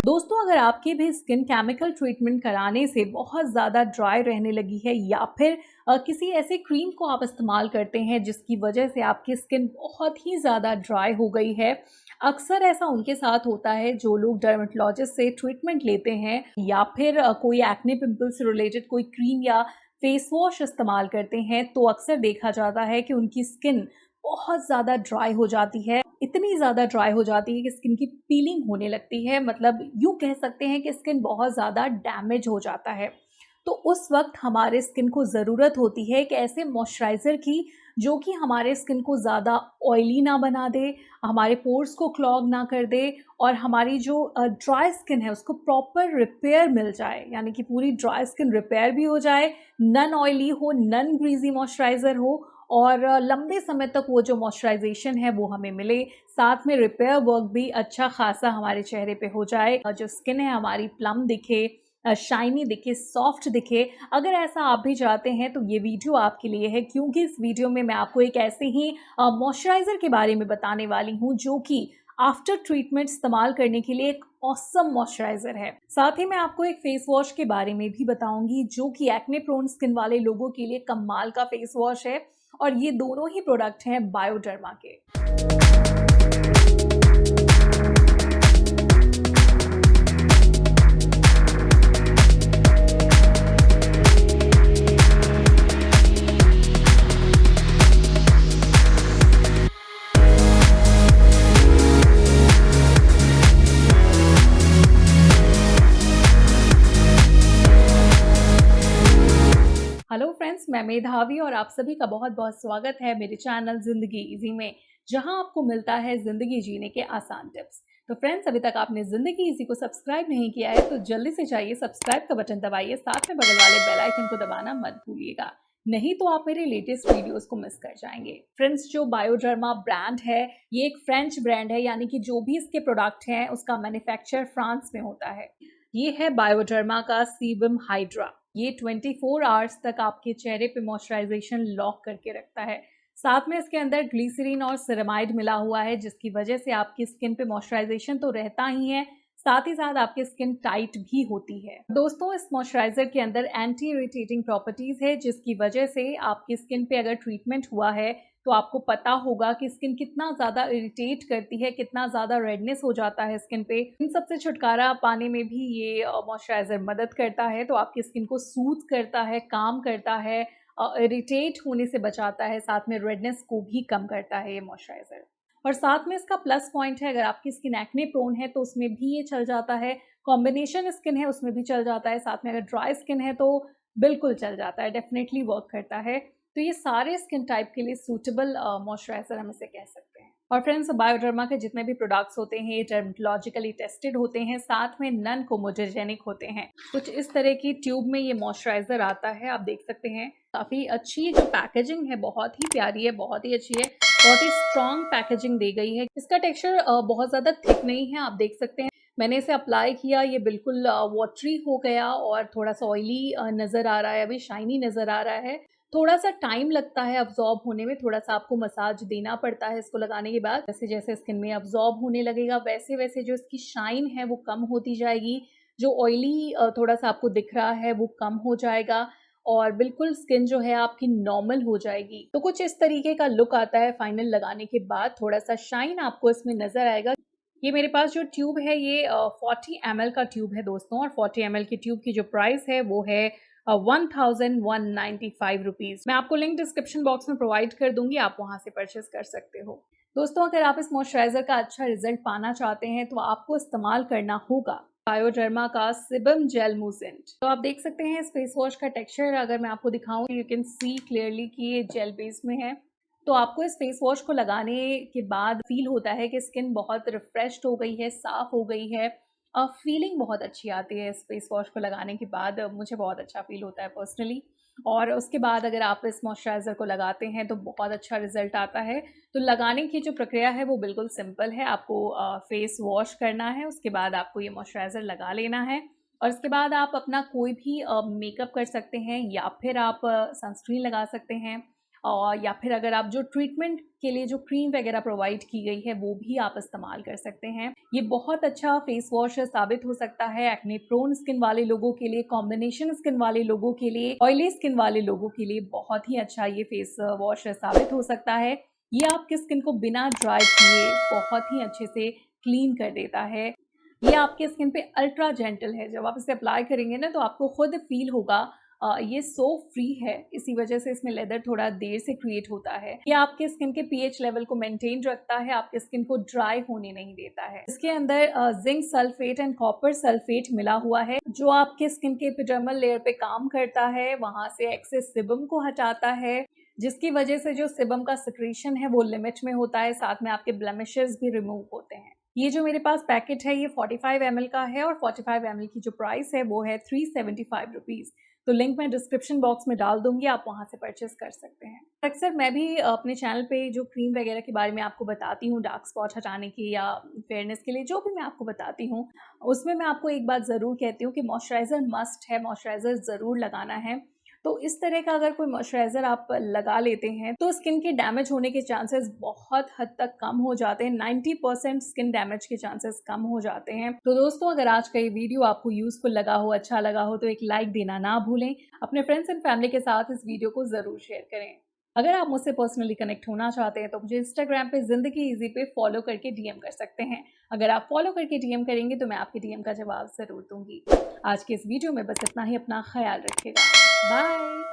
दोस्तों, अगर आपकी भी स्किन केमिकल ट्रीटमेंट कराने से बहुत ज़्यादा ड्राई रहने लगी है या फिर किसी ऐसे क्रीम को आप इस्तेमाल करते हैं जिसकी वजह से आपकी स्किन बहुत ही ज़्यादा ड्राई हो गई है। अक्सर ऐसा उनके साथ होता है जो लोग डर्मेटोलॉजिस्ट से ट्रीटमेंट लेते हैं या फिर कोई एक्ने पिंपल से रिलेटेड कोई क्रीम या फेस वॉश इस्तेमाल करते हैं, तो अक्सर देखा जाता है कि उनकी स्किन बहुत ज़्यादा ड्राई हो जाती है। इतनी ज़्यादा ड्राई हो जाती है कि स्किन की पीलिंग होने लगती है, मतलब यूँ कह सकते हैं कि स्किन बहुत ज़्यादा डैमेज हो जाता है। तो उस वक्त हमारे स्किन को ज़रूरत होती है एक ऐसे मॉइस्चराइज़र की जो कि हमारे स्किन को ज़्यादा ऑयली ना बना दे, हमारे पोर्स को क्लॉग ना कर दे और हमारी जो ड्राई स्किन है उसको प्रॉपर रिपेयर मिल जाए, यानी कि पूरी ड्राई स्किन रिपेयर भी हो जाए, नन ऑयली हो, नन ग्रीजी मॉइस्चराइज़र हो और लंबे समय तक वो जो मॉइस्चराइज़ेशन है वो हमें मिले। साथ में रिपेयर वर्क भी अच्छा खासा हमारे चेहरे पे हो जाए, जो स्किन है हमारी प्लम दिखे, शाइनी दिखे, सॉफ्ट दिखे। अगर ऐसा आप भी चाहते हैं तो ये वीडियो आपके लिए है, क्योंकि इस वीडियो में मैं आपको एक ऐसे ही मॉइस्चराइज़र के बारे में बताने वाली हूँ जो कि आफ्टर ट्रीटमेंट इस्तेमाल करने के लिए एक ऑसम मॉइस्चराइज़र है। साथ ही मैं आपको एक फेस वॉश के बारे में भी बताऊंगी जो कि एक्ने प्रोन स्किन वाले लोगों के लिए कमाल का फेस वॉश है और ये दोनों ही प्रोडक्ट हैं बायोडर्मा के। हेलो फ्रेंड्स, मैं मेधावी और आप सभी का बहुत बहुत स्वागत है मेरे चैनल ज़िंदगी इजी में, जहां आपको मिलता है ज़िंदगी जीने के आसान टिप्स। तो फ्रेंड्स, अभी तक आपने ज़िंदगी इजी को सब्सक्राइब नहीं किया है तो जल्दी से जाइए, सब्सक्राइब का बटन दबाइए, साथ में बगल वाले बेल आइकन को दबाना मत भूलिएगा, नहीं तो आप मेरे लेटेस्ट वीडियोस को मिस कर जाएंगे। फ्रेंड्स, जो बायोडर्मा ब्रांड है ये एक फ्रेंच ब्रांड है, यानी कि जो भी इसके प्रोडक्ट हैं उसका मैन्युफैक्चर फ्रांस में होता है। ये है बायोडर्मा का सीबम हाइड्रा। ये 24 आवर्स तक आपके चेहरे पे मॉइस्चराइजेशन लॉक करके रखता है। साथ में इसके अंदर ग्लिसरीन और सेरेमाइड मिला हुआ है, जिसकी वजह से आपकी स्किन पे मॉइस्चराइजेशन तो रहता ही है, साथ ही साथ आपकी स्किन टाइट भी होती है। दोस्तों, इस मॉइस्चराइजर के अंदर एंटी इरिटेटिंग प्रॉपर्टीज है, जिसकी वजह से आपकी स्किन पे अगर ट्रीटमेंट हुआ है तो आपको पता होगा कि स्किन कितना ज़्यादा इरिटेट करती है, कितना ज़्यादा रेडनेस हो जाता है स्किन पे। इन सबसे छुटकारा पाने में भी ये मॉइस्चराइज़र मदद करता है, तो आपकी स्किन को सूथ करता है, काम करता है, इरिटेट होने से बचाता है, साथ में रेडनेस को भी कम करता है ये मॉइस्चराइज़र। और साथ में इसका प्लस पॉइंट है, अगर आपकी स्किन एक्ने प्रोन है तो उसमें भी ये चल जाता है, कॉम्बिनेशन स्किन है उसमें भी चल जाता है, साथ में अगर ड्राई स्किन है तो बिल्कुल चल जाता है, डेफिनेटली वर्क करता है। तो ये सारे स्किन टाइप के लिए सूटेबल मॉइस्चराइज़र हम इसे कह सकते हैं। और फ्रेंड्स, बायोडर्मा के जितने भी प्रोडक्ट्स होते हैं ये डर्मेटोलॉजिकली टेस्टेड होते हैं, साथ में नॉन कोमोडोजेनिक होते हैं। कुछ इस तरह की ट्यूब में ये मॉइस्चराइज़र आता है, आप देख सकते हैं। काफ़ी अच्छी जो पैकेजिंग है, बहुत ही प्यारी है, बहुत ही अच्छी है, बहुत ही स्ट्रॉन्ग पैकेजिंग दी गई है। इसका टेक्सचर बहुत ज़्यादा थिक नहीं है, आप देख सकते हैं। मैंने इसे अप्लाई किया, ये बिल्कुल वाटरी हो गया और थोड़ा सा ऑयली नज़र आ रहा है, अभी शाइनी नज़र आ रहा है। थोड़ा सा टाइम लगता है अब्जॉर्ब होने में, थोड़ा सा आपको मसाज देना पड़ता है इसको लगाने के बाद। जैसे जैसे स्किन में अब्जॉर्ब होने लगेगा वैसे वैसे जो इसकी शाइन है वो कम होती जाएगी, जो ऑयली थोड़ा सा आपको दिख रहा है वो कम हो जाएगा और बिल्कुल स्किन जो है आपकी नॉर्मल हो जाएगी। तो कुछ इस तरीके का लुक आता है फाइनल लगाने के बाद, थोड़ा सा शाइन आपको इसमें नज़र आएगा। ये मेरे पास जो ट्यूब है ये 40 ml का ट्यूब है दोस्तों, और 40 ml की ट्यूब की जो प्राइस है वो है 1195 रुपीज़। मैं आपको लिंक डिस्क्रिप्शन बॉक्स में प्रोवाइड कर दूंगी, आप वहां से परचेस कर सकते हो। दोस्तों, अगर आप इस मॉइस्चराइजर का अच्छा रिजल्ट पाना चाहते हैं तो आपको इस्तेमाल करना होगा बायोडर्मा का सिबम जेल मूसेंट। तो आप देख सकते हैं इस फेस वॉश का टेक्सचर, अगर मैं आपको दिखाऊं यू कैन सी क्लियरली कि ये जेल बेस में है। तो आपको इस फेस वॉश को लगाने के बाद फील होता है कि स्किन बहुत रिफ्रेश्ड हो गई है, साफ हो गई है, फीलिंग बहुत अच्छी आती है इस फेस वॉश को लगाने के बाद। मुझे बहुत अच्छा फील होता है पर्सनली। और उसके बाद अगर आप इस मॉइस्चराइज़र को लगाते हैं तो बहुत अच्छा रिजल्ट आता है। तो लगाने की जो प्रक्रिया है वो बिल्कुल सिंपल है, आपको फेस वॉश करना है, उसके बाद आपको ये मॉइस्चराइज़र लगा लेना है और इसके बाद आप अपना कोई भी मेकअप कर सकते हैं या फिर आप सनस्क्रीन लगा सकते हैं। और या फिर अगर आप जो ट्रीटमेंट के लिए जो क्रीम वगैरह प्रोवाइड की गई है वो भी आप इस्तेमाल कर सकते हैं। ये बहुत अच्छा फेस वॉश साबित हो सकता है एक्ने प्रोन स्किन वाले लोगों के लिए, कॉम्बिनेशन स्किन वाले लोगों के लिए, ऑयली स्किन वाले लोगों के लिए बहुत ही अच्छा ये फेस वॉश साबित हो सकता है। ये आपकी स्किन को बिना ड्राई किए बहुत ही अच्छे से क्लीन कर देता है। ये आपके स्किन पे अल्ट्रा जेंटल है। जब आप इसे अप्लाई करेंगे ना तो आपको खुद फील होगा ये सो फ्री है, इसी वजह से इसमें लेदर थोड़ा देर से क्रिएट होता है। ये आपके स्किन के पीएच लेवल को मेंटेन रखता है, आपके स्किन को ड्राई होने नहीं देता है। इसके अंदर zinc sulphate and copper sulphate मिला हुआ है जो आपके स्किन के एपिडर्मल लेयर पे काम करता है, वहां से एक्सेस सेबम को हटाता है, जिसकी वजह से जो सेबम का सिक्रीशन है वो लिमिट में होता है, साथ में आपके ब्लेमिशेस भी रिमूव होते हैं। ये जो मेरे पास पैकेट है ये 45 ml का है और 45 ml की जो प्राइस है वो है 375 रुपीज़। तो लिंक मैं डिस्क्रिप्शन बॉक्स में डाल दूंगी, आप वहां से परचेस कर सकते हैं। अक्सर मैं भी अपने चैनल पे जो क्रीम वगैरह के बारे में आपको बताती हूँ, डार्क स्पॉट हटाने की या फेयरनेस के लिए जो भी मैं आपको बताती हूँ, उसमें मैं आपको एक बात ज़रूर कहती हूँ कि मॉइस्चराइज़र मस्ट है, मॉइस्चराइज़र ज़रूर लगाना है। तो इस तरह का अगर कोई मॉइस्चराइज़र आप लगा लेते हैं तो स्किन के डैमेज होने के चांसेस बहुत हद तक कम हो जाते हैं। 90% स्किन डैमेज के चांसेस कम हो जाते हैं। तो दोस्तों, अगर आज का ये वीडियो आपको यूजफुल लगा हो, अच्छा लगा हो, तो एक लाइक देना ना भूलें। अपने फ्रेंड्स एंड फैमिली के साथ इस वीडियो को ज़रूर शेयर करें। अगर आप मुझसे पर्सनली कनेक्ट होना चाहते हैं तो मुझे इंस्टाग्राम पे जिंदगी इजी पे फॉलो करके डीएम कर सकते हैं। अगर आप फॉलो करके डीएम करेंगे तो मैं आपके डीएम का जवाब ज़रूर दूंगी। आज के इस वीडियो में बस इतना ही। अपना ख्याल रखिएगा। बाय।